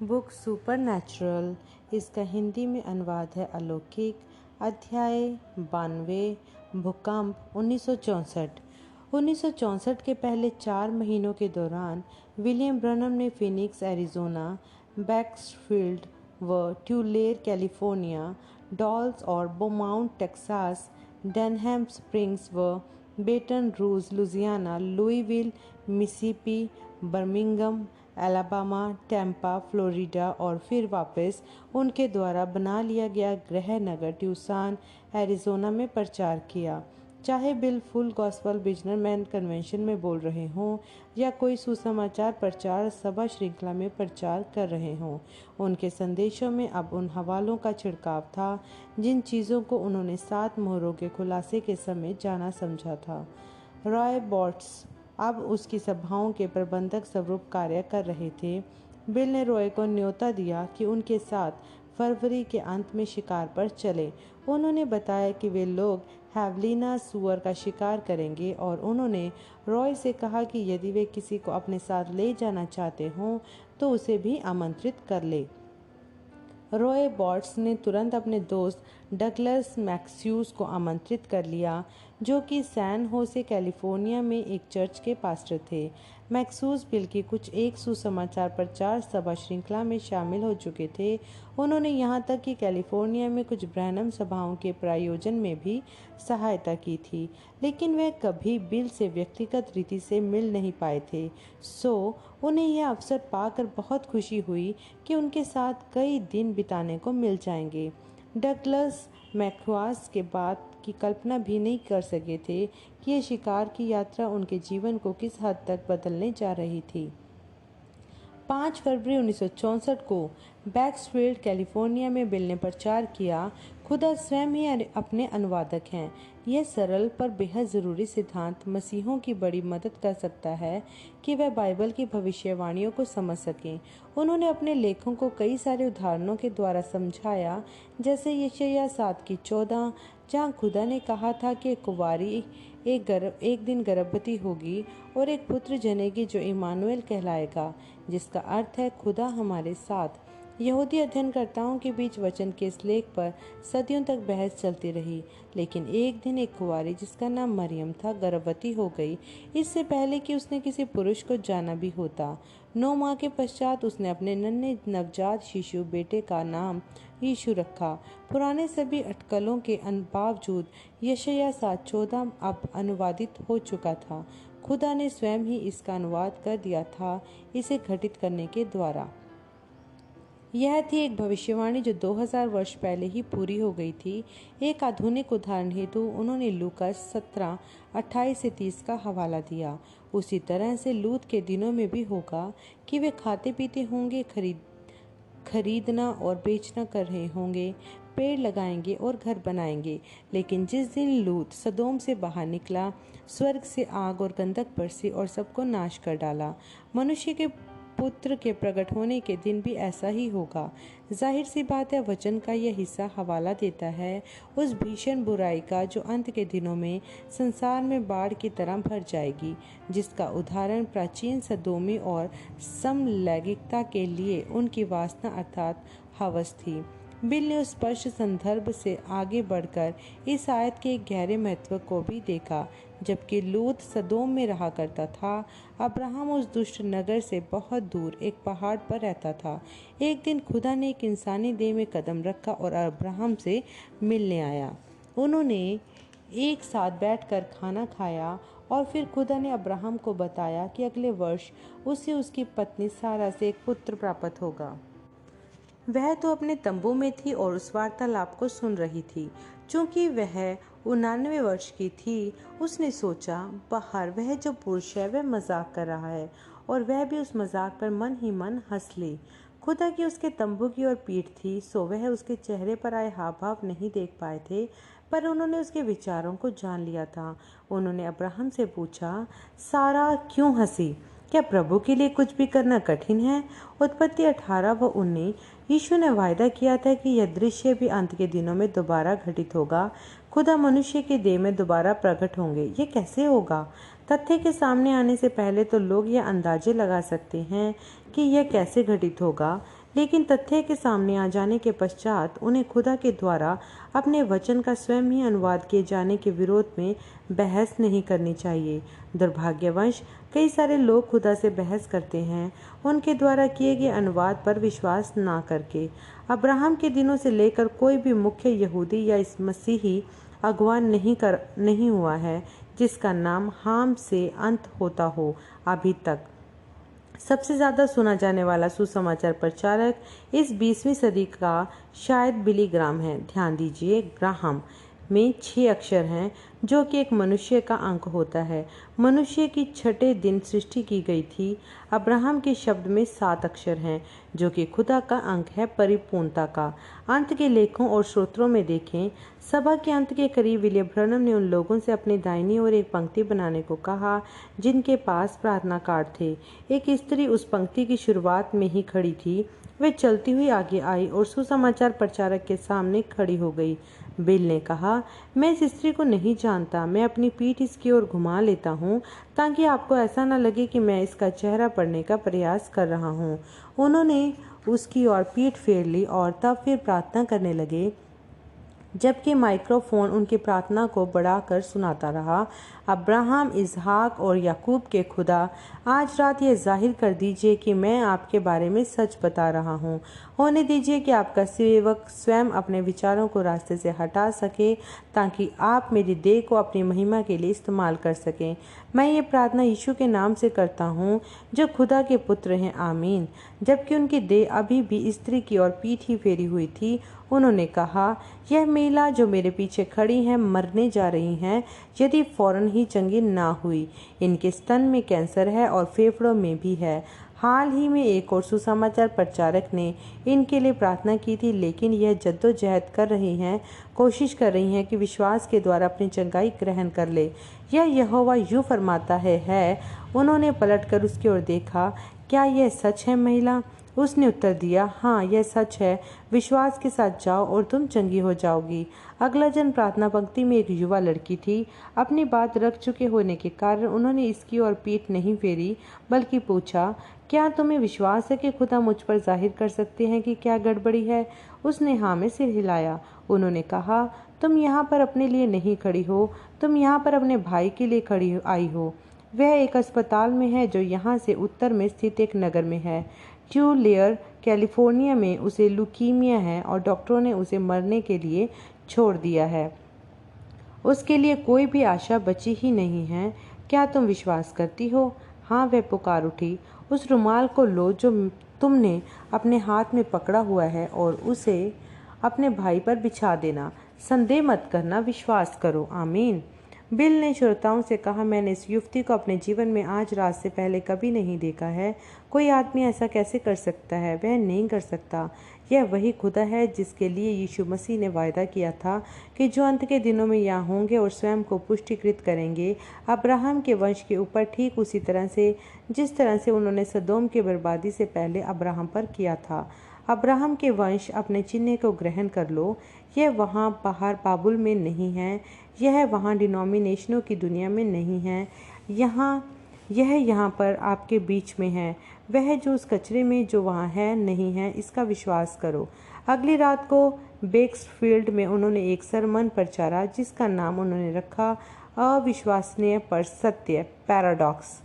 Book supernatural, इसका हिंदी में अनुवाद है अलौकिक। अध्याय 92, भूकंप 1964। 1964 के पहले 4 महीनों के दौरान विलियम ब्रनम ने फिनिक्स एरिजोना, बैक्सफील्ड व ट्यूलेर कैलिफोर्निया, डॉल्स और beaumont टेक्सास, डेनहैम स्प्रिंग्स व बेटन रूज लुजियाना, लुईविल Mississippi, Birmingham Alabama, Tampa Florida और फिर वापस उनके द्वारा बना लिया गया गृह नगर ट्यूसान एरिजोना में प्रचार किया। चाहे बिल फुल गॉस्पल बिजनरमैन कन्वेंशन में बोल रहे हों या कोई सुसमाचार प्रचार सभा श्रृंखला में प्रचार कर रहे हों, उनके संदेशों में अब उन हवालों का छिड़काव था जिन चीज़ों को उन्होंने 7 मोहरों के खुलासे के समय जाना समझा था। रॉय बॉट्स अब उसकी सभाओं के प्रबंधक स्वरूप कार्य कर रहे थे। बिल ने रॉय को न्योता दिया कि उनके साथ फरवरी के अंत में शिकार पर चले। उन्होंने बताया कि वे लोग हैवलिना सुअर का शिकार करेंगे और उन्होंने रॉय से कहा कि यदि वे किसी को अपने साथ ले जाना चाहते हों तो उसे भी आमंत्रित कर ले। रॉय बॉट्स ने तुरंत अपने दोस्त डगलस मैक्स्यूज को आमंत्रित कर लिया, जो कि सैन होसे कैलिफोर्निया में एक चर्च के पास्टर थे। मैक्सूस बिल की कुछ एक सुसमाचार प्रचार सभा श्रृंखला में शामिल हो चुके थे। उन्होंने यहाँ तक कि कैलिफोर्निया में कुछ ब्रैनम सभाओं के प्रायोजन में भी सहायता की थी, लेकिन वे कभी बिल से व्यक्तिगत रीति से मिल नहीं पाए थे। सो उन्हें यह अवसर पाकर बहुत खुशी हुई कि उनके साथ कई दिन बिताने को मिल जाएंगे। डगलस मैक्वास के बाद की कल्पना भी नहीं कर सके थे कि यह शिकार की यात्रा उनके जीवन को किस हद तक बदलने जा रही थी। 5 फरवरी 1964 को बैक्सफील्ड कैलिफोर्निया में बिल ने प्रचार किया, खुदा स्वयं ही अपने अनुवादक हैं। यह सरल पर बेहद ज़रूरी सिद्धांत मसीहों की बड़ी मदद कर सकता है कि वह बाइबल की भविष्यवाणियों को समझ सकें। उन्होंने अपने लेखों को कई सारे उदाहरणों के द्वारा समझाया, जैसे यशायाह 7:14, जहाँ खुदा ने कहा था कि कुंवारी एक दिन गर्भवती होगी और एक पुत्र जनेगी जो इमानुएल कहलाएगा, जिसका अर्थ है खुदा हमारे साथ। यहूदी अध्ययनकर्ताओं के बीच वचन के इस लेख पर सदियों तक बहस चलती रही, लेकिन एक दिन एक कुंवारी जिसका नाम मरियम था गर्भवती हो गई, इससे पहले कि उसने किसी पुरुष को जाना भी होता। 9 माह के पश्चात उसने अपने नन्हे नवजात शिशु बेटे का नाम यीशु रखा। पुराने सभी अटकलों के बावजूद यशायाह 7:14 अब अनुवादित हो चुका था। खुदा ने स्वयं ही इसका अनुवाद कर दिया था इसे घटित करने के द्वारा। यह थी एक भविष्यवाणी जो 2000 वर्ष पहले ही पूरी हो गई थी। एक आधुनिक उदाहरण हेतु उन्होंने लूका 17:28-30 का हवाला दिया। उसी तरह से लूत के दिनों में भी होगा कि वे खाते पीते होंगे, खरीदना और बेचना कर रहे होंगे, पेड़ लगाएंगे और घर बनाएंगे। लेकिन जिस दिन लूत सदोम से बाहर निकला, स्वर्ग से आग और गंधक बरसी और सबको नाश कर डाला। मनुष्य के पुत्र के प्रकट होने के दिन भी ऐसा ही होगा। जाहिर सी बात है, वचन का यह हिस्सा हवाला देता है उस भीषण बुराई का जो अंत के दिनों में संसार में बाढ़ की तरह भर जाएगी, जिसका उदाहरण प्राचीन सदोमी और समलैंगिकता के लिए उनकी वासना अर्थात हवस थी। बिल ने उस स्पष्ट संदर्भ से आगे बढ़कर इस आयत के एक गहरे महत्व को भी देखा। जबकि लूत सदोम में रहा करता था, अब्राहम उस दुष्ट नगर से बहुत दूर एक पहाड़ पर रहता था। एक दिन खुदा ने एक इंसानी देह में कदम रखा और अब्राहम से मिलने आया। उन्होंने एक साथ बैठकर खाना खाया और फिर खुदा ने अब्राहम को बताया कि अगले वर्ष उसे उसकी पत्नी सारा से एक पुत्र प्राप्त होगा। वह तो अपने तंबू में थी और उस वार्तालाप को सुन रही थी। चूंकि वह 89 वर्ष की थी, उसने सोचा बाहर वह जो पुरुष है वह मजाक कर रहा है, और वह भी उस मजाक पर मन ही मन हंस ली। खुदा की उसके तंबू की ओर पीठ थी, सो वह उसके चेहरे पर आए हाव भाव नहीं देख पाए थे, पर उन्होंने उसके विचारों को जान लिया था। उन्होंने अब्राहम से पूछा, सारा क्यों हंसी? क्या प्रभु के लिए कुछ भी करना कठिन है? उत्पत्ति 18 व 19। यीशु ने वायदा किया था कि यह दृश्य भी अंत के दिनों में दोबारा घटित होगा। खुदा मनुष्य के देह में दोबारा प्रकट होंगे। ये कैसे होगा? तथ्य के सामने आने से पहले तो लोग यह अंदाजे लगा सकते हैं कि यह कैसे घटित होगा, लेकिन तथ्य के सामने आ जाने के पश्चात उन्हें खुदा के द्वारा अपने वचन का स्वयं ही अनुवाद किए जाने के विरोध में बहस नहीं करनी चाहिए। दुर्भाग्यवश कई सारे लोग खुदा से बहस करते हैं, उनके द्वारा किए गए अनुवाद पर विश्वास ना करके। अब्राहम के दिनों से लेकर कोई भी मुख्य यहूदी या इस मसीही अगवा नहीं हुआ है जिसका नाम हाम से अंत होता हो। अभी तक सबसे ज़्यादा सुना जाने वाला सुसमाचार प्रचारक इस 20वीं सदी का शायद बिली ग्राम है। ध्यान दीजिए, ग्राहम में 6 अक्षर हैं जो कि एक मनुष्य का अंक होता है। मनुष्य की छठे दिन सृष्टि की गई थी। अब्राहम के शब्द में 7 अक्षर हैं जो कि खुदा का अंक है, परिपूर्णता का। अंत के लेखों और स्रोतों में देखें। सभा के अंत के करीब विलियम ब्रनम ने उन लोगों से अपनी दाहिनी ओर एक पंक्ति बनाने को कहा जिनके पास प्रार्थना कार्ड थे। एक स्त्री उस पंक्ति की शुरुआत में ही खड़ी थी। वे चलती हुई आगे आई और सुसमाचार प्रचारक के सामने खड़ी हो गई। बिल ने कहा, मैं इस स्त्री को नहीं जानता। मैं अपनी पीठ इसकी ओर घुमा लेता हूँ ताकि आपको ऐसा न लगे कि मैं इसका चेहरा पढ़ने का प्रयास कर रहा हूँ। उन्होंने उसकी ओर पीठ फेर ली और तब फिर प्रार्थना करने लगे, जबकि माइक्रोफोन उनकी प्रार्थना को बढ़ाकर सुनाता रहा। अब्राहम, इसहाक और याकूब के खुदा, आज रात यह जाहिर कर दीजिए कि मैं आपके बारे में सच बता रहा हूँ। होने दीजिए कि आपका सेवक स्वयं अपने विचारों को रास्ते से हटा सके ताकि आप मेरी देह को अपनी महिमा के लिए इस्तेमाल कर सकें। मैं ये प्रार्थना यीशु के नाम से करता हूँ जो खुदा के पुत्र हैं, आमीन। जबकि उनकी देह अभी भी स्त्री की ओर पीठ ही फेरी हुई थी, उन्होंने कहा, यह महिला जो मेरे पीछे खड़ी हैं मरने जा रही हैं यदि फौरन ही चंगी ना हुई। इनके स्तन में कैंसर है और फेफड़ों में भी है। हाल ही में एक और सुसमाचार प्रचारक ने इनके लिए प्रार्थना की थी, लेकिन यह जद्दोजहद कर रही हैं, कोशिश कर रही हैं कि विश्वास के द्वारा अपनी चंगाई ग्रहण कर ले। यह यहोवा यूँ फरमाता है। उन्होंने पलटकर उसकी ओर देखा, क्या यह सच है महिला? उसने उत्तर दिया, हाँ यह सच है। विश्वास के साथ जाओ और तुम चंगी हो जाओगी। अगला जन प्रार्थना पंक्ति में एक युवा लड़की थी। अपनी बात रख चुके होने के कारण उन्होंने इसकी ओर पीठ नहीं फेरी बल्कि पूछा, क्या तुम्हें विश्वास है कि खुदा मुझ पर जाहिर कर सकते हैं कि क्या गड़बड़ी है? उसने हाँ में सिर हिलाया। उन्होंने कहा, तुम यहाँ पर अपने लिए नहीं खड़ी हो, तुम यहाँ पर अपने भाई के लिए खड़ी आई हो। वह एक अस्पताल में है जो यहाँ से उत्तर में स्थित एक नगर में है। ट्यूलेयर, कैलिफोर्निया में उसे लुकीमिया है और डॉक्टरों ने उसे मरने के लिए छोड़ दिया है। उसके लिए कोई भी आशा बची ही नहीं है। क्या तुम विश्वास करती हो? हाँ, वह पुकार उठी। उस रुमाल को लो जो तुमने अपने हाथ में पकड़ा हुआ है और उसे अपने भाई पर बिछा देना। संदेह मत करना, विश्वास करो, आमीन। बिल ने श्रोताओं से कहा, मैंने इस युवती को अपने जीवन में आज रात से पहले कभी नहीं देखा है। कोई आदमी ऐसा कैसे कर सकता है? वह नहीं कर सकता। यह वही खुदा है जिसके लिए यीशु मसीह ने वायदा किया था कि जो अंत के दिनों में यहाँ होंगे और स्वयं को पुष्टिकृत करेंगे अब्राहम के वंश के ऊपर, ठीक उसी तरह से जिस तरह से उन्होंने सदोम की बर्बादी से पहले अब्राहम पर किया था। अब्राहम के वंश अपने चिन्ह को ग्रहण कर लो। यह वहाँ बाहर बाबुल में नहीं है, यह वहाँ डिनोमिनेशनों की दुनिया में नहीं है, यह यहाँ पर आपके बीच में है। वह जो उस कचरे में जो वहाँ है नहीं है, इसका विश्वास करो। अगली रात को बेक्सफील्ड में उन्होंने एक सरमन प्रचारा जिसका नाम उन्होंने रखा अविश्वसनीय पर सत्य, पैराडॉक्स।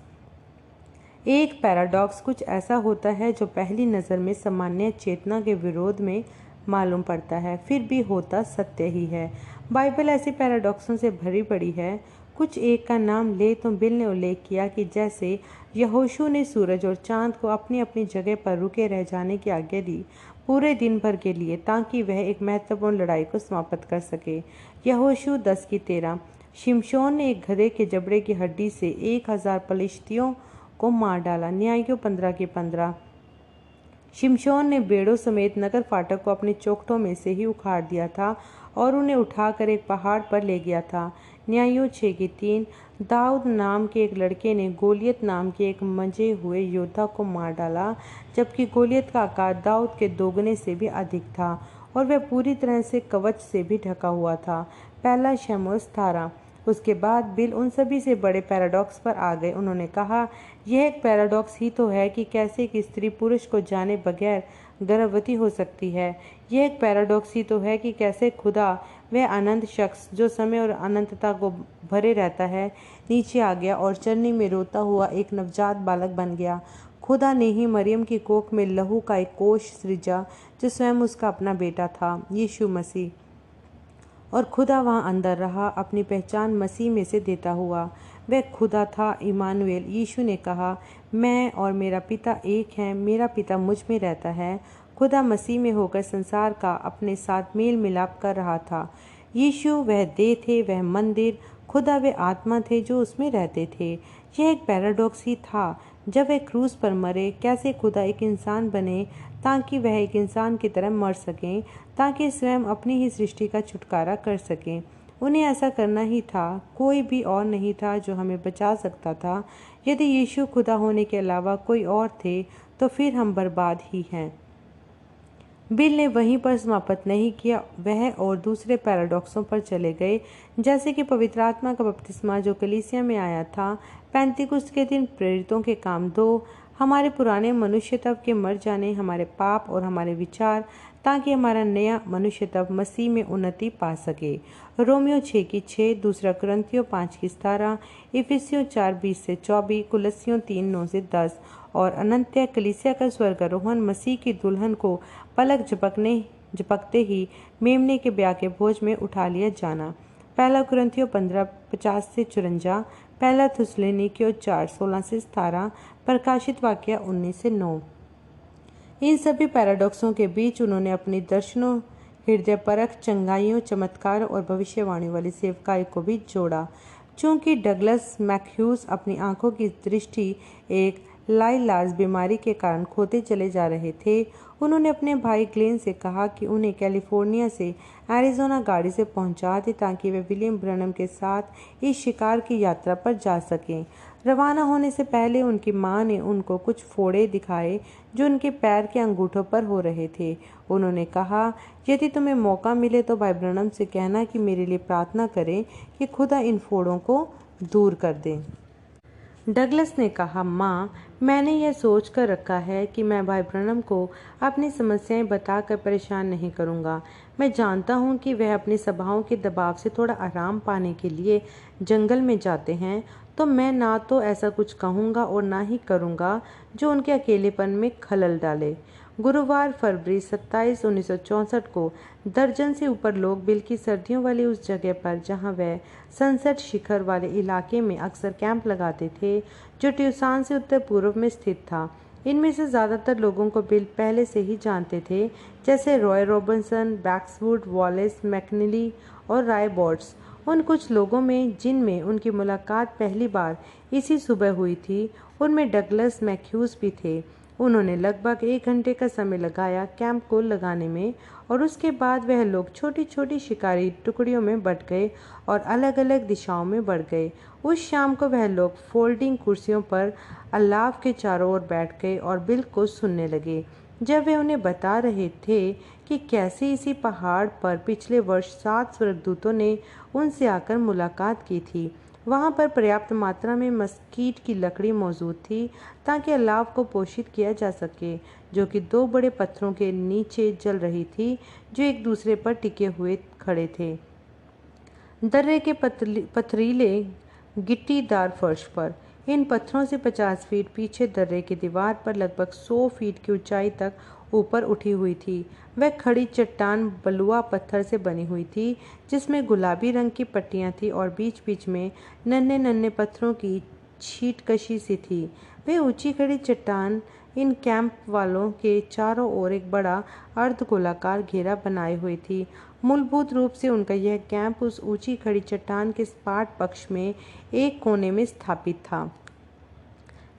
एक पैराडॉक्स कुछ ऐसा होता है जो पहली नज़र में सामान्य चेतना के विरोध में मालूम पड़ता है, फिर भी होता सत्य ही है। बाइबल ऐसे पैराडॉक्सों से भरी पड़ी है। कुछ एक का नाम ले तो बिल ने उल्लेख किया कि जैसे यहोशू ने सूरज और चांद को अपनी अपनी जगह पर रुके रह जाने की आज्ञा दी पूरे दिन भर के लिए, ताकि वह एक महत्वपूर्ण लड़ाई को समाप्त कर सके। यहोशू 10:13। शिमशोन ने एक गधे के जबड़े की हड्डी से 1000 पलिश्तियों को मार डाला। न्यायियों 15:15। शिमशोन ने बेड़ों समेत नगर फाटक को अपने चौखटों में से ही उखाड़ दिया था और उन्हें उठाकर एक पहाड़ पर ले गया था। न्यायियों 6:3। दाऊद नाम के एक लड़के ने गोलियत नाम के एक मंजे हुए योद्धा को मार डाला, जबकि गोलियत का आकार दाऊद के दोगुने से भी अधिक था और वह पूरी तरह से कवच से भी ढका हुआ था। पहला शमूएल 17। उसके बाद बिल उन सभी से बड़े पैराडॉक्स पर आ गए। उन्होंने कहा, यह एक पैराडॉक्स ही तो है कि कैसे एक स्त्री पुरुष को जाने बगैर गर्भवती हो सकती है। यह एक पैराडॉक्स ही तो है कि कैसे खुदा, वह अनंत शख्स जो समय और अनंतता को भरे रहता है, नीचे आ गया और चरनी में रोता हुआ एक नवजात बालक बन गया। खुदा ने ही मरियम की कोख में लहू का एक कोश सृजा जो स्वयं उसका अपना बेटा था, यीशु मसीह। और खुदा वहाँ अंदर रहा, अपनी पहचान मसीह में से देता हुआ। वह खुदा था, इमानुएल। यीशु ने कहा, मैं और मेरा पिता एक हैं, मेरा पिता मुझ में रहता है। खुदा मसीह में होकर संसार का अपने साथ मेल मिलाप कर रहा था। यीशु वह देह थे, वह मंदिर, खुदा वे आत्मा थे जो उसमें रहते थे। यह एक पैराडॉक्स ही था। जब वह क्रूस पर मरे, कैसे खुदा एक इंसान बने ताकि वह एक इंसान की तरह मर सकें, ताकि स्वयं अपनी ही सृष्टि का छुटकारा कर सकें। उन्हें ऐसा करना ही था, कोई भी और नहीं था जो हमें बचा सकता था। यदि यीशु खुदा होने के अलावा कोई और थे तो फिर हम बर्बाद ही हैं। बिल ने वहीं पर समाप्त नहीं किया, वह और दूसरे पैराडॉक्सों पर चले गए, जैसे कि पवित्र आत्मा का बपतिस्मा जो कलीसिया में आया था, पेंतिकुस्त के दिन प्रेरितों के काम 2, हमारे पुराने मनुष्यत्व के मर जाने, हमारे पाप और हमारे विचार, ताकि हमारा नया मनुष्यत्व मसीह में उन्नति पा सके। रोमियो 6:6, दूसरा कुरिन्थियों 5:17, इफिसियों 4:20-24, कुलस्सियों 3:9-10 और अनन्त्य कलीसिया का स्वर्गारोहण मसीह की दुल्हन को पलक झपकते ही मेमने के ब्याह के भोज में उठा लिया जाना। पहला कुरिन्थियों 15:50-54, पहला थिस्सलुनीकियों 4:16-17, प्रकाशित वाक्य 19-9। इन सभी पैराडॉक्सों के बीच उन्होंने अपनी दर्शनों, हृदय परख, चंगाइयों, चमत्कारों और भविष्यवाणी वाली सेवकाई को भी जोड़ा। चूंकि डगलस मैथ्यूज अपनी आंखों की दृष्टि एक लाइलाज बीमारी के कारण खोते चले जा रहे थे, उन्होंने अपने भाई ग्लेन से कहा कि उन्हें कैलिफोर्निया से एरिज़ोना गाड़ी से पहुंचा दे ताकि वे विलियम ब्रनम के साथ इस शिकार की यात्रा पर जा सकें। रवाना होने से पहले उनकी मां ने उनको कुछ फोड़े दिखाए जो उनके पैर के अंगूठों पर हो रहे थे। उन्होंने कहा, यदि तुम्हें मौका मिले तो भाई ब्रनम से कहना कि मेरे लिए प्रार्थना करें कि खुदा इन फोड़ों को दूर कर दे। डगलस ने कहा, माँ, मैंने यह सोच कर रखा है कि मैं भाई ब्रनम को अपनी समस्याएं बताकर परेशान नहीं करूँगा। मैं जानता हूँ कि वह अपनी सभाओं के दबाव से थोड़ा आराम पाने के लिए जंगल में जाते हैं, तो मैं ना तो ऐसा कुछ कहूँगा और ना ही करूँगा जो उनके अकेलेपन में खलल डाले। गुरुवार फरवरी 27, 1964 को दर्जन से ऊपर लोग बिल की सर्दियों वाली उस जगह पर जहां वह सनसेट शिखर वाले इलाके में अक्सर कैंप लगाते थे, जो ट्यूसान से उत्तर पूर्व में स्थित था। इनमें से ज़्यादातर लोगों को बिल पहले से ही जानते थे, जैसे रॉय रॉबिन्सन, बैक्सवुड, वॉलेस, मैकनिली और राय बॉर्ड्स। उन कुछ लोगों में जिनमें उनकी मुलाकात पहली बार इसी सुबह हुई थी, उनमें डगलस मैथ्यूज भी थे। उन्होंने लगभग 1 घंटे का समय लगाया कैंप को लगाने में और उसके बाद वह लोग छोटी छोटी शिकारी टुकड़ियों में बट गए और अलग अलग दिशाओं में बढ़ गए। उस शाम को वह लोग फोल्डिंग कुर्सियों पर अलाव के चारों ओर बैठ गए और बिल को सुनने लगे जब वे उन्हें बता रहे थे कि कैसे इसी पहाड़ पर पिछले वर्ष 7 स्वर्गदूतों ने उनसे आकर मुलाकात की थी। वहाँ पर पर्याप्त मात्रा में मस्कीट की लकड़ी मौजूद थी ताकि अलाव को पोषित किया जा सके, जो कि 2 बड़े पत्थरों के नीचे जल रही थी जो एक दूसरे पर टिके हुए खड़े थे। दर्रे के पथरीले गिट्टीदार फर्श पर इन पत्थरों से 50 फीट पीछे दर्रे की दीवार पर लगभग 100 फीट की ऊंचाई तक ऊपर उठी हुई थी। वह खड़ी चट्टान बलुआ पत्थर से बनी हुई थी जिसमें गुलाबी रंग की पट्टियां थी और बीच बीच में नन्हे नन्हे पत्थरों की छींटकशी सी थी। वह ऊंची खड़ी चट्टान इन कैंप वालों के चारों ओर एक बड़ा अर्धगोलाकार घेरा बनाए हुई थी। मूलभूत रूप से उनका यह कैंप उस ऊंची खड़ी चट्टान के सपाट पक्ष में एक कोने में स्थापित था,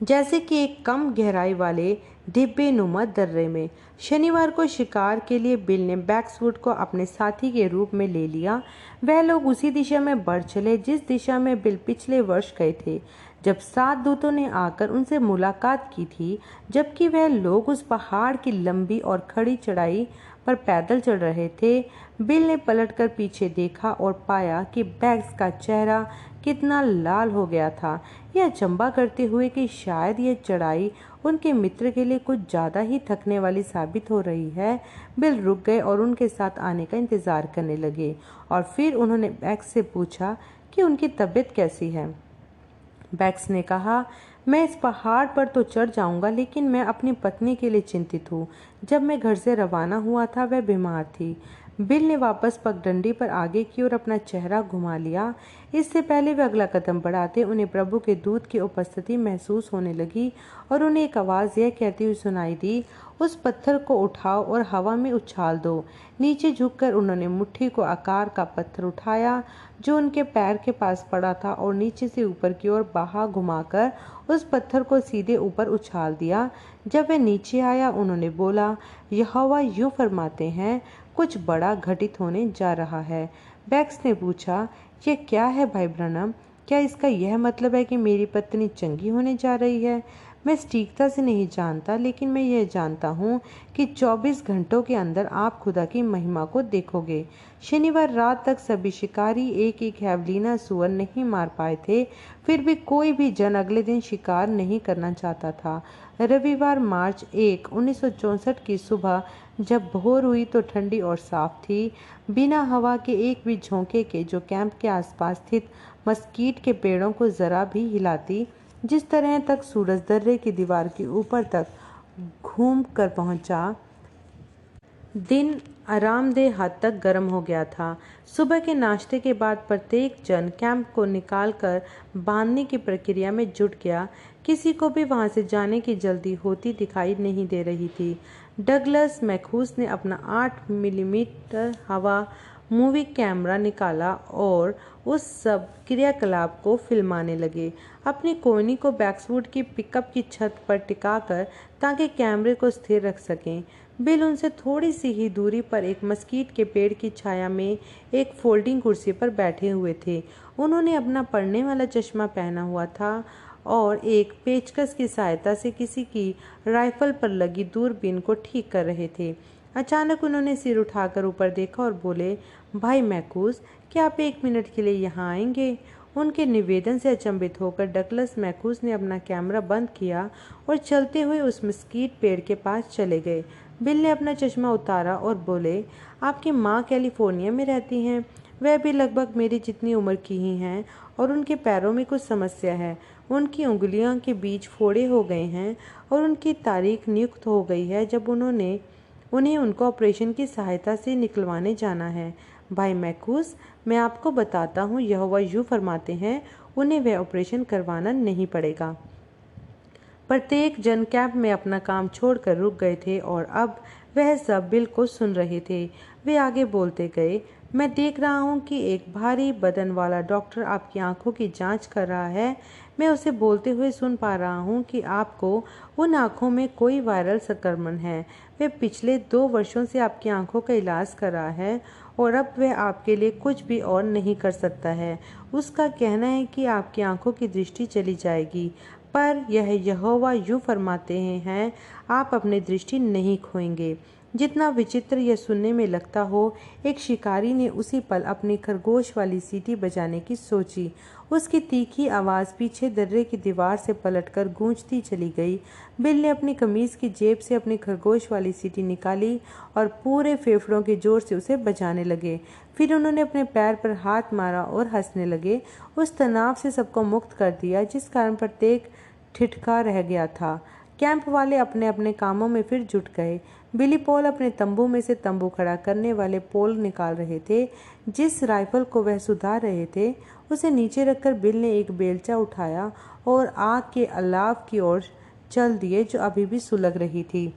जैसे कि एक कम गहराई वाले डिब्बे नुमा दर्रे में। शनिवार को शिकार के लिए बिल ने बैक्सवुड को अपने साथी के रूप में ले लिया। वह लोग उसी दिशा में बढ़ चले जिस दिशा में बिल पिछले वर्ष गए थे जब 7 दूतों ने आकर उनसे मुलाकात की थी, जबकि वह लोग उस पहाड़ की लंबी और खड़ी चढ़ाई पर पैदल चल रहे थे। बिल ने पलटकर पीछे देखा और पाया कि बैग्स का चेहरा कितना लाल हो गया था। यह अचंभा करते हुए कि शायद यह चढ़ाई उनके मित्र के लिए कुछ ज़्यादा ही थकने वाली साबित हो रही है, बिल रुक गए और उनके साथ आने का इंतज़ार करने लगे। और फिर उन्होंने बैक्स से पूछा कि उनकी तबीयत कैसी है। बैक्स ने कहा, मैं इस पहाड़ पर तो चढ़ जाऊंगा, लेकिन मैं अपनी पत्नी के लिए चिंतित हूँ। जब मैं घर से रवाना हुआ था वह बीमार थी। बिल ने वापस पगडंडी पर आगे की ओर अपना चेहरा घुमा लिया। इससे पहले वे अगला कदम बढ़ाते उन्हें प्रभु के दूत की उपस्थिति महसूस होने लगी और उन्हें एक आवाज़ यह कहती हुई सुनाई दी, उस पत्थर को उठाओ और हवा में उछाल दो। नीचे झुककर उन्होंने मुट्ठी को आकार का पत्थर उठाया जो उनके पैर के पास पड़ा था और नीचे से ऊपर की ओर बाहा घुमाकर उस पत्थर को सीधे ऊपर उछाल दिया। जब वह नीचे आया उन्होंने बोला, यहोवा यूं फरमाते हैं, कुछ बड़ा घटित होने जा रहा है। बैक्स ने पूछा, यह क्या है भाई ब्रनम? क्या इसका यह मतलब है कि मेरी पत्नी चंगी होने जा रही है? मैं सटीकता से नहीं जानता, लेकिन मैं यह जानता हूँ कि 24 घंटों के अंदर आप खुदा की महिमा को देखोगे। शनिवार रात तक सभी शिकारी एक एक हैवलीना सुअर नहीं मार पाए थे, फिर भी कोई भी जन अगले दिन शिकार नहीं करना चाहता था। रविवार मार्च 1, 1964 की सुबह जब भोर हुई तो ठंडी और साफ थी, बिना हवा के एक भी झोंके के, जो कैंप के आसपास स्थित मस्कीट के पेड़ों को जरा भी हिलाती। जिस तरह तक सूरज दर्रे की दीवार के ऊपर तक घूम कर पहुंचा, दिन आरामदेह हद तक गर्म हो गया था। सुबह के नाश्ते के बाद प्रत्येक जन कैंप को निकालकर बांधने की प्रक्रिया में जुट गया। किसी को भी वहां से जाने की जल्दी होती दिखाई नहीं दे रही थी। डगलस मैथ्यूज ने अपना 8 मिलीमीटर हवा मूवी कैमरा निकाला और उस सब क्रियाकलाप को फिल्माने लगे, अपनी कोयनी को बैक्सवुड की पिकअप की छत पर टिकाकर, ताकि कैमरे को स्थिर रख सकें। बिल उनसे थोड़ी सी ही दूरी पर एक मस्कीट के पेड़ की छाया में एक फोल्डिंग कुर्सी पर बैठे हुए थे। उन्होंने अपना पढ़ने वाला चश्मा पहना हुआ था और एक पेचकस की सहायता से किसी की राइफल पर लगी दूरबीन को ठीक कर रहे थे। अचानक उन्होंने सिर उठाकर ऊपर देखा और बोले, भाई मैथ्यूज, क्या आप 1 मिनट के लिए यहाँ आएंगे? उनके निवेदन से अचंभित होकर डगलस मैथ्यूज ने अपना कैमरा बंद किया और चलते हुए उस मस्कीट पेड़ के पास चले गए। बिल ने अपना चश्मा उतारा और बोले, आपकी माँ कैलिफोर्निया में रहती हैं। वह भी लगभग मेरी जितनी उम्र की ही हैं और उनके पैरों में कुछ समस्या है। उनकी उंगलियों के बीच फोड़े हो गए हैं और उनकी तारीख नियुक्त हो गई है जब उन्हें उनको ऑपरेशन की सहायता से निकलवाने जाना है। भाई मैथ्यूज, मैं आपको बताता हूँ, यहोवा यूं फरमाते हैं, उन्हें वह ऑपरेशन करवाना नहीं पड़ेगा। प्रत्येक जन कैंप में अपना काम छोड़कर रुक गए थे और अब वह सब बिल को सुन रहे थे। वे आगे बोलते गए, मैं देख रहा हूँ कि एक भारी बदन वाला डॉक्टर आपकी आंखों की जांच कर रहा है। मैं उसे बोलते हुए सुन पा रहा हूँ कि आपको उन आंखों में कोई वायरल संक्रमण है। वह पिछले 2 वर्षों से आपकी आंखों का इलाज कर रहा है और अब वह आपके लिए कुछ भी और नहीं कर सकता है। उसका कहना है कि आपकी आंखों की दृष्टि चली जाएगी, पर यह यहोवा यूं फरमाते हैं, आप अपनी दृष्टि नहीं खोएंगे। जितना विचित्र यह सुनने में लगता हो, एक शिकारी ने उसी पल अपनी खरगोश वाली सीटी बजाने की सोची। उसकी तीखी आवाज़ पीछे दर्रे की दीवार से पलटकर गूंजती चली गई। बिल ने अपनी कमीज की जेब से अपनी खरगोश वाली सीटी निकाली और पूरे फेफड़ों के जोर से उसे बजाने लगे। फिर उन्होंने अपने पैर पर हाथ मारा और हंसने लगे। उस तनाव से सबको मुक्त कर दिया जिस कारण प्रत्येक ठिठका रह गया था। कैंप वाले अपने अपने कामों में फिर जुट गए। बिली पॉल अपने तंबू में से तंबू खड़ा करने वाले पोल निकाल रहे थे। जिस राइफल को वह सुधार रहे थे उसे नीचे रखकर बिल ने एक बेलचा उठाया और आग के अलाव की ओर चल दिए जो अभी भी सुलग रही थी।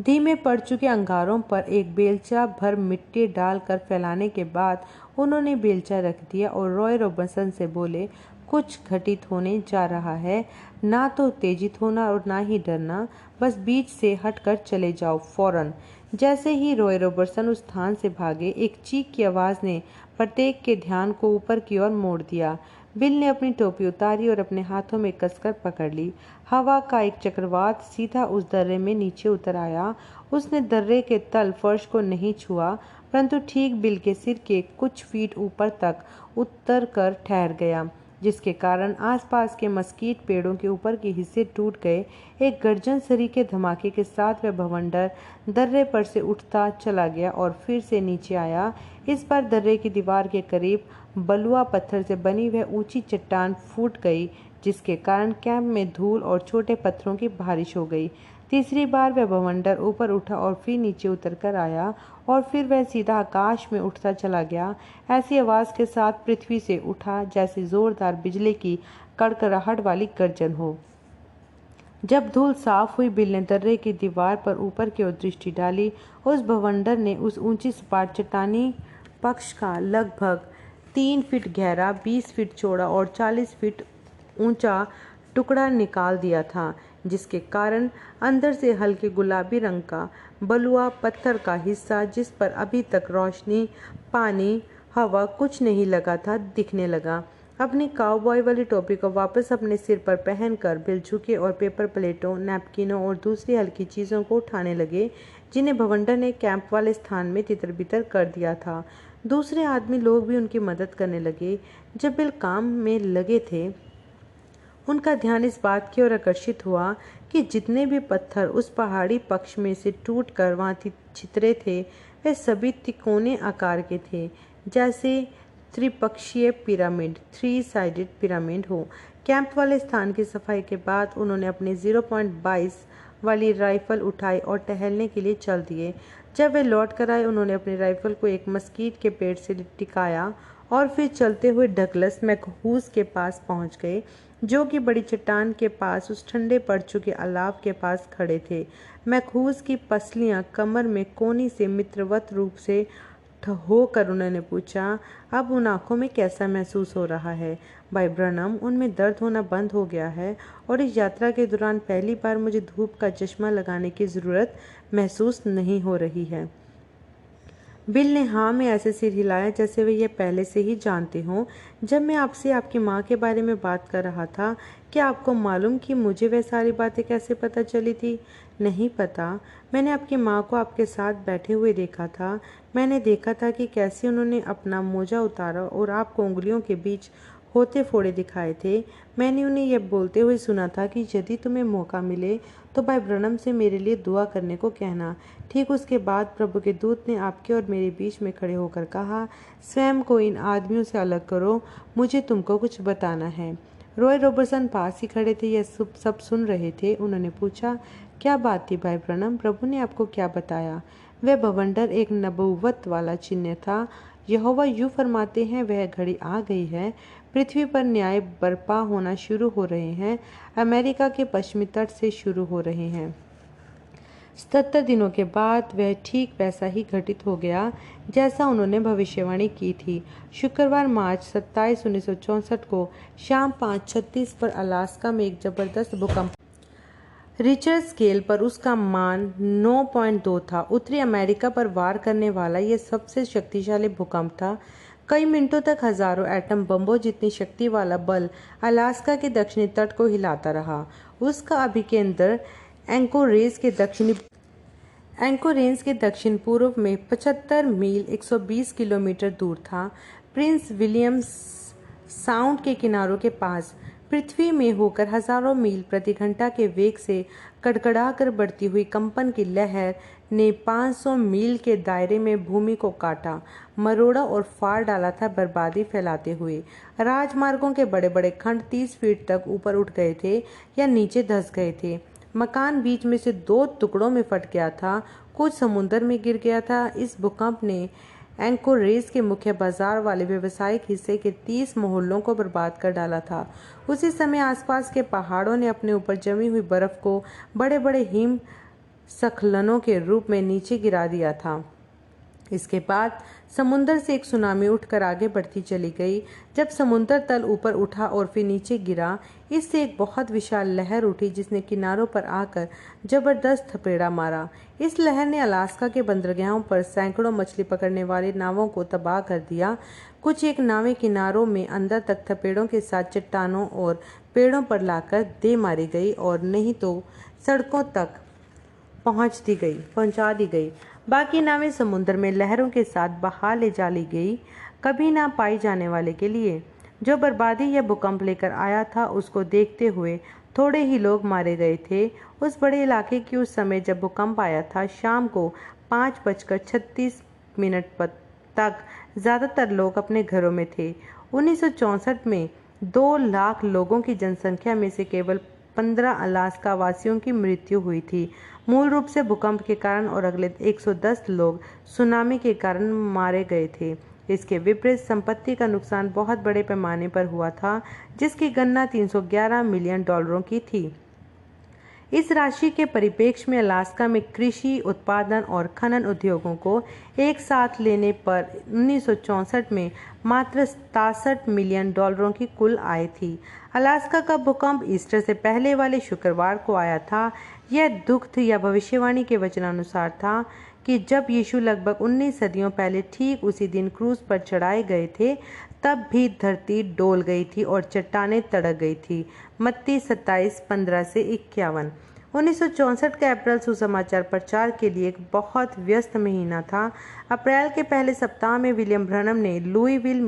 धीमे पड़ चुके अंगारों पर एक बेलचा भर मिट्टी डालकर फैलाने के बाद उन्होंने बेलचा रख दिया और रॉय रॉबिन्सन से बोले, कुछ घटित होने जा रहा है। ना तो उत्तेजित होना और ना ही डरना, बस बीच से हटकर चले जाओ फौरन। जैसे ही रॉय रॉबिन्सन उस स्थान से भागे, एक चीख की आवाज़ ने प्रत्येक के ध्यान को ऊपर की ओर मोड़ दिया। बिल ने अपनी टोपी उतारी और अपने हाथों में कसकर पकड़ ली। हवा का एक चक्रवात सीधा उस दर्रे में नीचे उतर आया। उसने दर्रे के तल फर्श को नहीं छुआ, परंतु ठीक बिल के सिर के कुछ फीट ऊपर तक उतर कर ठहर गया, जिसके कारण आसपास के मस्कीट पेड़ों के ऊपर के हिस्से टूट गए। एक गर्जन सरी के धमाके के साथ वह भवंडर दर्रे पर से उठता चला गया और फिर से नीचे आया। इस बार दर्रे की दीवार के करीब बलुआ पत्थर से बनी वह ऊंची चट्टान फूट गई, जिसके कारण कैंप में धूल और छोटे पत्थरों की बारिश हो गई। तीसरी बार वह भवंडर ऊपर उठा और फिर नीचे उतर कर आया और फिर वह सीधा आकाश में उठता चला गया। ऐसी आवाज के साथ पृथ्वी से उठा जैसे जोरदार बिजली की कड़कड़ाहट वाली गर्जन हो। जब धूल साफ हुई, बिल ने दर्रे की दीवार पर ऊपर की ओर दृष्टि डाली। उस भवंडर ने उस ऊंची सपाट चट्टानी पक्ष का लगभग 3 फीट गहरा, 20 फीट चौड़ा और 40 फीट ऊंचा टुकड़ा निकाल दिया था, जिसके कारण अंदर से हल्के गुलाबी रंग का बलुआ पत्थर का हिस्सा, जिस पर अभी तक रोशनी, पानी, हवा कुछ नहीं लगा था, दिखने लगा। अपनी काउबॉय वाली टोपी को वापस अपने सिर पर पहनकर बिल झुके और पेपर प्लेटों, नैपकिनों और दूसरी हल्की चीज़ों को उठाने लगे, जिन्हें भवंडर ने कैंप वाले स्थान में तितर-बितर कर दिया था। दूसरे आदमी लोग भी उनकी मदद करने लगे। जब बिल काम में लगे थे, उनका ध्यान इस बात की ओर आकर्षित हुआ कि जितने भी पत्थर उस पहाड़ी पक्ष में से टूटकर वहां छितरे थे, वे सभी तिकोने आकार के थे, जैसे त्रिपक्षीय पिरामिड, 3 साइडेड पिरामिड हो। कैंप वाले स्थान की सफाई के बाद उन्होंने अपनी 0.22 वाली राइफल उठाई और टहलने के लिए चल दिए। जब वे लौट कर आए, उन्होंने अपनी राइफल को एक मस्कीट के पेड़ से टिकाया और फिर चलते हुए डगलस मैकहूज के पास पहुंच गए, जो कि बड़ी चट्टान के पास उस ठंडे पड़ चुके अलाव के पास खड़े थे। मैकहूज की पसलियां कमर में कोनी से मित्रवत रूप से होकर उन्होंने पूछा, अब उन आंखों में कैसा महसूस हो रहा है? भाई ब्रनम, उनमें दर्द होना बंद हो गया है और इस यात्रा के दौरान पहली बार मुझे धूप का चश्मा लगाने की ज़रूरत महसूस नहीं हो रही है। बिल ने हाँ में ऐसे सिर हिलाया जैसे वे यह पहले से ही जानते हों। जब मैं आपसे आपकी माँ के बारे में बात कर रहा था, क्या आपको मालूम कि मुझे वह सारी बातें कैसे पता चली थी? नहीं पता। मैंने आपकी माँ को आपके साथ बैठे हुए देखा था। मैंने देखा था कि कैसे उन्होंने अपना मोजा उतारा और आपको उंगलियों के बीच होते फोड़े दिखाए थे। मैंने उन्हें यह बोलते हुए सुना था कि यदि तुम्हें मौका मिले तो भाई ब्रनम से मेरे लिए दुआ करने को कहना। ठीक उसके बाद प्रभु के दूत ने आपके और मेरे बीच में खड़े होकर कहा, स्वयं को इन आदमियों से अलग करो, मुझे तुमको कुछ बताना है। रॉय रॉबर्टसन पास ही खड़े थे, यह सब सुन रहे थे। उन्होंने पूछा, क्या बात थी भाई ब्रनम? प्रभु ने आपको क्या बताया? वह भवंडर एक नबूवत वाला चिन्ह था। यहोवा यूँ फरमाते हैं, वह घड़ी आ गई है, पृथ्वी पर न्याय बर्पा होना शुरू हो रहे हैं, अमेरिका के पश्चिमी तट से शुरू हो रहे हैं। 77 दिनों के बाद वह ठीक वैसा ही घटित हो गया जैसा उन्होंने भविष्यवाणी की थी। शुक्रवार मार्च 27, 1964 को शाम 5:36 पर अलास्का में एक जबरदस्त भूकंप रिक्टर स्केल पर उसका मान 9.2 था। उत्तरी अमेरिका पर वार करने वाला यह सबसे शक्तिशाली भूकंप था। कई मिनटों तक हजारों एटम बमों जितनी शक्ति वाला बल अलास्का के दक्षिणी तट को हिलाता रहा। उसका अभिकेंद्र एंकोरेज के दक्षिण पूर्व में 75 मील 120 किलोमीटर दूर था, प्रिंस विलियम्स साउंड के किनारों के पास। पृथ्वी में होकर हजारों मील प्रति घंटा के वेग से कड़कड़ा कर बढ़ती हुई कंपन की लहर ने 500 मील के दायरे में भूमि को काटा, मरोड़ा और फाड़ डाला था, बर्बादी फैलाते हुए। राजमार्गों के बड़े बड़े खंड 30 फीट तक ऊपर उठ गए थे या नीचे धंस गए थे। मकान बीच में से 2 टुकड़ों में फट गया था, कुछ समुद्र में गिर गया था। इस भूकंप ने एंकोरेज के मुख्य बाजार वाले व्यावसायिक हिस्से के 30 मोहल्लों को बर्बाद कर डाला था। उसी समय आसपास के पहाड़ों ने अपने ऊपर जमी हुई बर्फ को बड़े बड़े हिम स्खलनों के रूप में नीचे गिरा दिया था। इसके बाद समुद्र से एक सुनामी उठकर आगे बढ़ती चली गई। जब समुद्र तल ऊपर उठा और फिर नीचे गिरा, इससे एक बहुत विशाल लहर उठी जिसने किनारों पर आकर जबरदस्त थपेड़ा मारा। इस लहर ने अलास्का के बंदरगाहों पर सैकड़ों मछली पकड़ने वाली नावों को तबाह कर दिया। कुछ एक नावें किनारों में अंदर तक थपेड़ों के साथ चट्टानों और पेड़ों पर लाकर दे मारी गई और नहीं तो सड़कों तक पहुंचा दी गई। बाकी नावें समुद्र में लहरों के साथ बहा ले जाली गई, कभी ना पाई जाने वाले के लिए। जो बर्बादी यह भूकंप लेकर आया था उसको देखते हुए थोड़े ही लोग मारे गए थे। उस बड़े इलाके की उस समय जब भूकंप आया था, शाम को 5:36 तक ज़्यादातर लोग अपने घरों में थे। 1964 में 2 लाख लोगों की जनसंख्या में से केवल 15 अलास्का वासियों की मृत्यु हुई थी, मूल रूप से भूकंप के कारण, और अगले 110 लोग सुनामी के कारण मारे गए थे। इसके विपरीत संपत्ति का नुकसान बहुत बड़े पैमाने पर हुआ था, जिसकी गणना $311 मिलियन की थी। इस राशि के परिप्रेक्ष्य में अलास्का में कृषि, उत्पादन और खनन उद्योगों को एक साथ लेने पर 1964 में मात्र $67 मिलियन की कुल आय थी। अलास्का का भूकंप ईस्टर से पहले वाले शुक्रवार को आया था। यह दुख या भविष्यवाणी के वचनानुसार था कि जब यीशु लगभग 19 सदियों पहले ठीक उसी दिन क्रूस पर चढ़ाए गए थे, तब भी धरती डोल गई थी और चट्टानें तड़क गई थी। मत्ती 27:15-51। 1964 का अप्रैल सुसमाचार प्रचार के लिए एक बहुत व्यस्त महीना था। अप्रैल के पहले सप्ताह में विलियम ब्रनम ने लुईविल,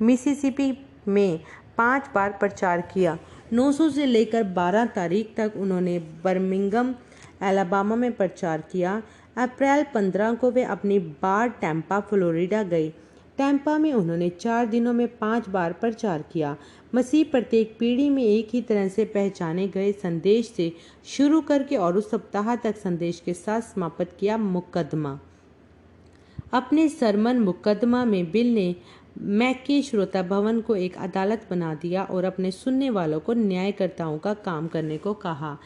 मिसिसिपी में 5 बार प्रचार किया। 900 से लेकर 12 तारीख तक उन्होंने बर्मिंघम, एलाबामा में प्रचार किया। अप्रैल 15 को वे अपनी बार टैम्पा, फ्लोरिडा गए। टैम्पा में उन्होंने 4 दिनों में 5 बार प्रचार किया। मसीह प्रत्येक पीढ़ी में एक ही तरह से पहचाने गए संदेश से शुरू करके और उस सप्ताह तक संदेश के साथ समाप्त किया। मुकदमा। अपने सरमन मुकदमा में बिल ने मैके श्रोता भवन को एक अदालत बना दिया और अपने सुनने वालों को न्यायकर्ताओं का काम करने को कहा।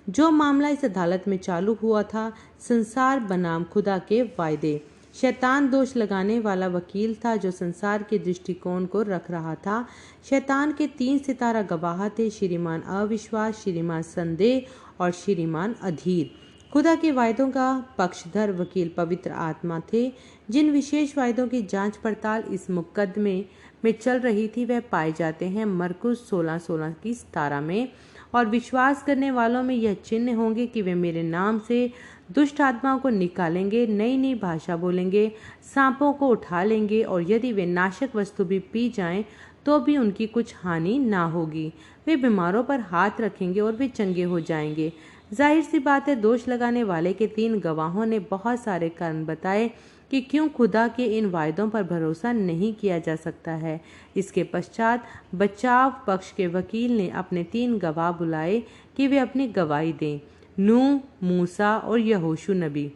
जो मामला इस अदालत में चालू हुआ था, संसार बनाम खुदा के वायदे। शैतान दोष लगाने वाला वकील था जो संसार के दृष्टिकोण को रख रहा था। शैतान के 3 सितारा गवाह थे, श्रीमान अविश्वास, श्रीमान संदेह और श्रीमान अधीर। खुदा के वायदों का पक्षधर वकील पवित्र आत्मा थे। जिन विशेष वायदों की जांच पड़ताल इस मुकदमे में चल रही थी वह पाए जाते हैं मरकुस 16:16 की 17 में। और विश्वास करने वालों में यह चिन्ह होंगे कि वे मेरे नाम से दुष्ट आत्माओं को निकालेंगे, नई नई भाषा बोलेंगे, सांपों को उठा लेंगे, और यदि वे नाशक वस्तु भी पी जाएं तो भी उनकी कुछ हानि ना होगी। वे बीमारों पर हाथ रखेंगे और वे चंगे हो जाएंगे। जाहिर सी बात है, दोष लगाने वाले के 3 गवाहों ने बहुत सारे कारण बताए कि क्यों खुदा के इन वायदों पर भरोसा नहीं किया जा सकता है। इसके पश्चात बचाव पक्ष के वकील ने अपने 3 गवाह बुलाए कि वे अपनी गवाही दें, नूह, मूसा और यहोशू नबी।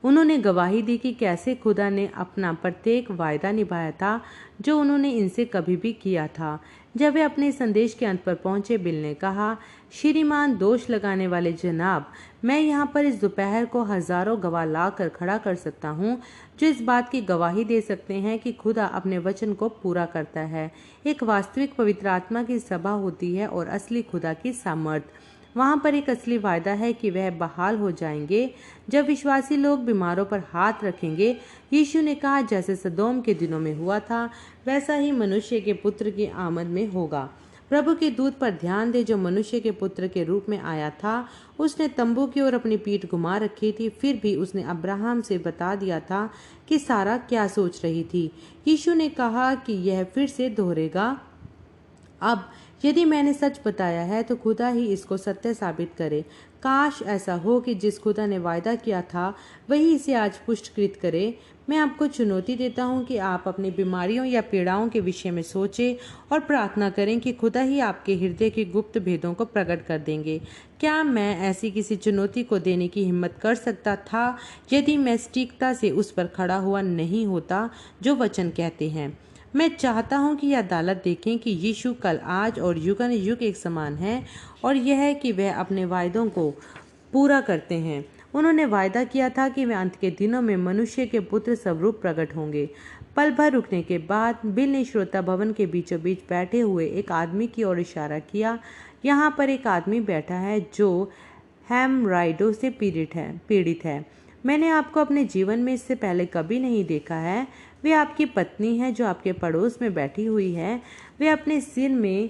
उन्होंने गवाही दी कि कैसे खुदा ने अपना प्रत्येक वायदा निभाया था जो उन्होंने इनसे कभी भी किया था। जब वे अपने संदेश के अंत पर पहुंचे, बिल ने कहा, श्रीमान दोष लगाने वाले जनाब, मैं यहाँ पर इस दोपहर को हजारों गवाह ला कर खड़ा कर सकता हूँ जो इस बात की गवाही दे सकते हैं कि खुदा अपने वचन को पूरा करता है। एक वास्तविक पवित्र आत्मा की सभा होती है और असली खुदा की सामर्थ। वहाँ पर एक असली वायदा है कि वह बहाल हो जाएंगे जब विश्वासी लोग बीमारों पर हाथ रखेंगे। यीशु ने कहा, जैसे सदोम के दिनों में हुआ था वैसा ही मनुष्य के पुत्र की आमद में होगा। प्रभु के दूत पर ध्यान दे जो मनुष्य के पुत्र के रूप में आया था। उसने तंबू की ओर अपनी पीठ घुमा रखी थी, फिर भी उसने अब्राहम से बता दिया था कि सारा क्या सोच रही थी। यीशु ने कहा कि यह फिर से दोहरेगा। अब यदि मैंने सच बताया है तो खुदा ही इसको सत्य साबित करे। काश ऐसा हो कि जिस खुदा ने वायदा किया था वही इसे आज पुष्टकृत करे। मैं आपको चुनौती देता हूं कि आप अपनी बीमारियों या पीड़ाओं के विषय में सोचें और प्रार्थना करें कि खुदा ही आपके हृदय के गुप्त भेदों को प्रकट कर देंगे। क्या मैं ऐसी किसी चुनौती को देने की हिम्मत कर सकता था यदि मैं सटीकता से उस पर खड़ा हुआ नहीं होता जो वचन कहते हैं। मैं चाहता हूं कि यह अदालत देखें कि यीशु कल, आज और युगानुयुग एक समान है, और यह है कि वह अपने वायदों को पूरा करते हैं। उन्होंने वायदा किया था कि वे अंत के दिनों में मनुष्य के पुत्र स्वरूप प्रकट होंगे। पल भर रुकने के बाद बिल ने श्रोता भवन के बीचों बीच बैठे हुए एक आदमी की ओर इशारा किया। यहाँ पर एक आदमी बैठा है जो हेमराइडों से पीड़ित है। मैंने आपको अपने जीवन में इससे पहले कभी नहीं देखा है। वे आपकी पत्नी है जो आपके पड़ोस में बैठी हुई है। वे अपने सिर में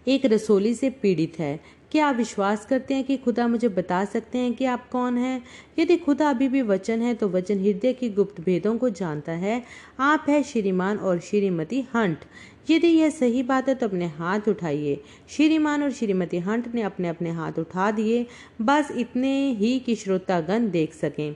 एक रसोली से पीड़ित है। क्या आप विश्वास करते हैं कि खुदा मुझे बता सकते हैं कि आप कौन हैं? यदि खुदा अभी भी वचन है तो वचन हृदय की गुप्त भेदों को जानता है। आप है श्रीमान और श्रीमती हंट। यदि यह सही बात है तो अपने हाथ उठाइए। श्रीमान और श्रीमती हंट ने अपने अपने हाथ उठा दिए, बस इतने ही कि श्रोतागण देख सकें।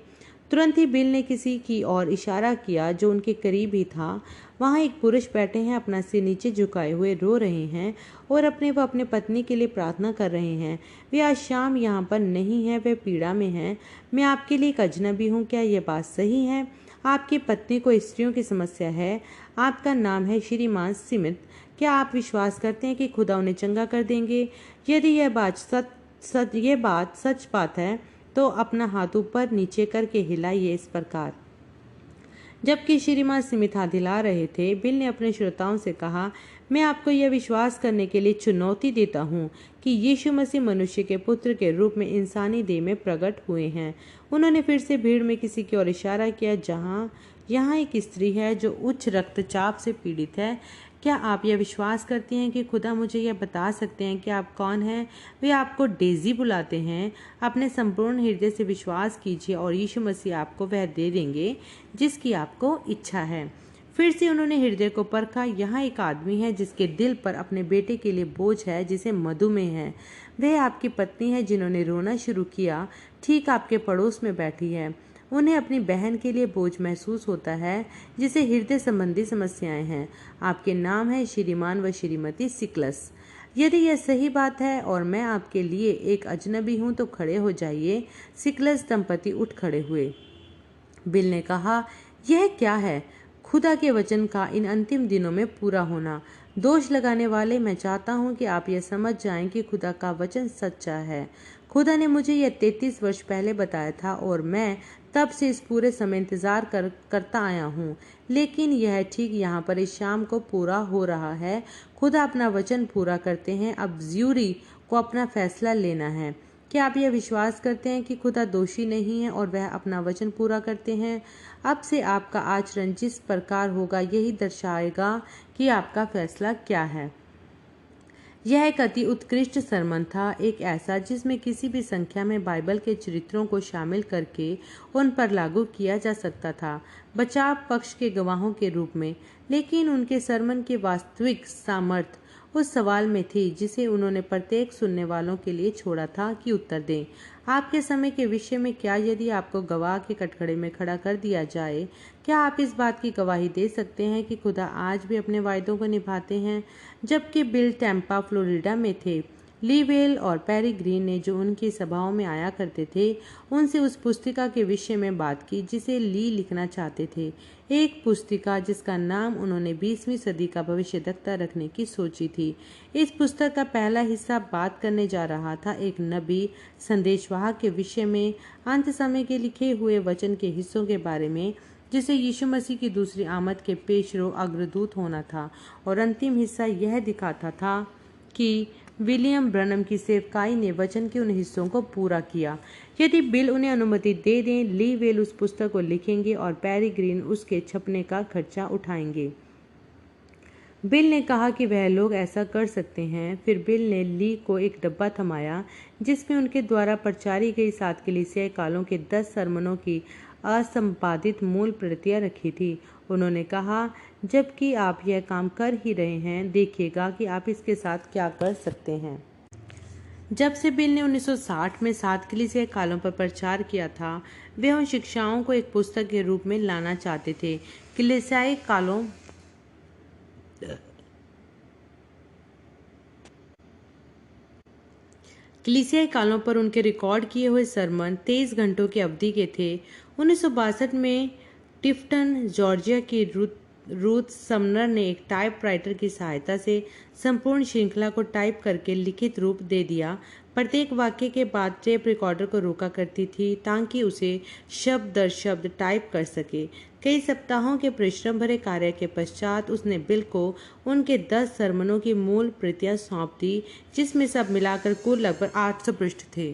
तुरंत ही बिल ने किसी की ओर इशारा किया जो उनके करीब ही था। वहाँ एक पुरुष बैठे हैं, अपना सिर नीचे झुकाए हुए रो रहे हैं और अपने पत्नी के लिए प्रार्थना कर रहे हैं। वे आज शाम यहाँ पर नहीं है, वे पीड़ा में हैं। मैं आपके लिए एक अजनबी हूँ, क्या यह बात सही है? आपकी पत्नी को स्त्रियों की समस्या है। आपका नाम है श्रीमान स्मिथ। क्या आप विश्वास करते हैं कि खुदा उन्हें चंगा कर देंगे? यदि यह बात सच बात है तो अपना हाथ ऊपर नीचे करके हिलाइए इस प्रकार। जबकि श्रीमान स्मिथ हाथ हिला रहे थे, बिल ने अपने श्रोताओं से कहा, मैं आपको यह विश्वास करने के लिए चुनौती देता हूँ कि यीशु मसीह मनुष्य के पुत्र के रूप में इंसानी देह में प्रकट हुए हैं। उन्होंने फिर से भीड़ में किसी की ओर इशारा किया। यहाँ एक स्त्री है जो उच्च रक्तचाप से पीड़ित है। क्या आप यह विश्वास करती हैं कि खुदा मुझे यह बता सकते हैं कि आप कौन हैं? वे आपको डेजी बुलाते हैं। अपने संपूर्ण हृदय से विश्वास कीजिए और यीशु मसीह आपको वह दे देंगे जिसकी आपको इच्छा है। फिर से उन्होंने हृदय को परखा। यहाँ एक आदमी है जिसके दिल पर अपने बेटे के लिए बोझ है, जिसे मधुमेह है। वह आपकी पत्नी है जिन्होंने रोना शुरू किया, ठीक आपके पड़ोस में बैठी है। उन्हें अपनी बहन के लिए बोझ महसूस होता है जिसे हृदय संबंधी समस्याएं हैं। आपके नाम है श्रीमान व श्रीमती सिकलस। यदि यह सही बात है और मैं आपके लिए एक अजनबी हूं तो खड़े हो जाइए। सिकलस दंपति उठ खड़े हुए। बिल ने कहा, यह क्या है? खुदा के वचन का इन अंतिम दिनों में पूरा होना। दोष लगाने वाले, मैं चाहता हूं कि आप यह समझ जाएं कि खुदा का वचन सच्चा है। खुदा ने मुझे यह 33 वर्ष पहले बताया था और मैं तब से इस पूरे समय इंतजार करता आया हूँ। लेकिन यह ठीक यहाँ पर इस शाम को पूरा हो रहा है। खुदा अपना वचन पूरा करते हैं। अब ज्यूरी को अपना फैसला लेना है। क्या आप यह विश्वास करते हैं कि खुदा दोषी नहीं है और वह अपना वचन पूरा करते हैं? अब से आपका आचरण जिस प्रकार होगा यही दर्शाएगा कि आपका फैसला क्या है। यह एक अति उत्कृष्ट सरमन था, एक ऐसा जिसमें किसी भी संख्या में बाइबल के चरित्रों को शामिल करके उन पर लागू किया जा सकता था, बचाव पक्ष के गवाहों के रूप में। लेकिन उनके सरमन की वास्तविक सामर्थ्य उस सवाल में थी जिसे उन्होंने प्रत्येक सुनने वालों के लिए छोड़ा था कि उत्तर दें। आपके समय के विषय में क्या यदि आपको गवाह के कटघरे में खड़ा कर दिया जाए, क्या आप इस बात की गवाही दे सकते हैं कि खुदा आज भी अपने वायदों को निभाते हैं? जबकि बिल टैम्पा फ्लोरिडा में थे, लीवेल और पैरी ग्रीन ने जो उनकी सभाओं में आया करते थे उनसे उस पुस्तिका के विषय में बात की जिसे ली लिखना चाहते थे। एक पुस्तिका जिसका नाम उन्होंने 20वीं सदी का भविष्यद्वक्ता रखने की सोची थी। इस पुस्तक का पहला हिस्सा बात करने जा रहा था एक नबी संदेशवाहक के विषय में, अंत समय के लिखे हुए वचन के हिस्सों के बारे में जिसे यीशु मसीह की दूसरी आमद के पेशरो अग्रदूत होना था। और अंतिम हिस्सा यह दिखाता था कि विलियम ब्रनम की सेवकाई ने वचन के उन हिस्सों को पूरा किया। यदि बिल उन्हें अनुमति दे दें, ली वेल उस पुस्तक को लिखेंगे और पैरी ग्रीन उसके छपने का खर्चा उठाएंगे। बिल ने कहा कि वह लोग ऐसा कर सकते हैं। फिर बिल ने ली को एक डब्बा थमाया जिसमें उनके द्वारा प्रचारी गई 7 कलीसियाई कालों के 10 सरमनों की असंपादित मूल प्रतियां रखी थी। उन्होंने कहा, जबकि आप यह काम कर ही रहे हैं, देखिएगा कि आप इसके साथ क्या कर सकते हैं। जब से बिल ने 1960 में 7 कलीसियाई कालों पर प्रचार किया था, वे उन शिक्षाओं को एक पुस्तक के रूप में लाना चाहते थे। कलीसियाई कालों पर उनके रिकॉर्ड किए हुए सरमन 23 घंटों की अवधि के थे। 1962 में टिफ्टन, जॉर्जिया की रूथ समनर ने एक टाइपराइटर की सहायता से संपूर्ण श्रृंखला को टाइप करके लिखित रूप दे दिया। प्रत्येक वाक्य के बाद टेप रिकॉर्डर को रोका करती थी ताकि उसे शब्द दर शब्द टाइप कर सके। कई सप्ताहों के परिश्रम भरे कार्य के पश्चात उसने बिल को उनके 10 सरमनों की मूल प्रतियां सौंप दी, जिसमें सब मिलाकर कुल लगभग 800 पृष्ठ थे।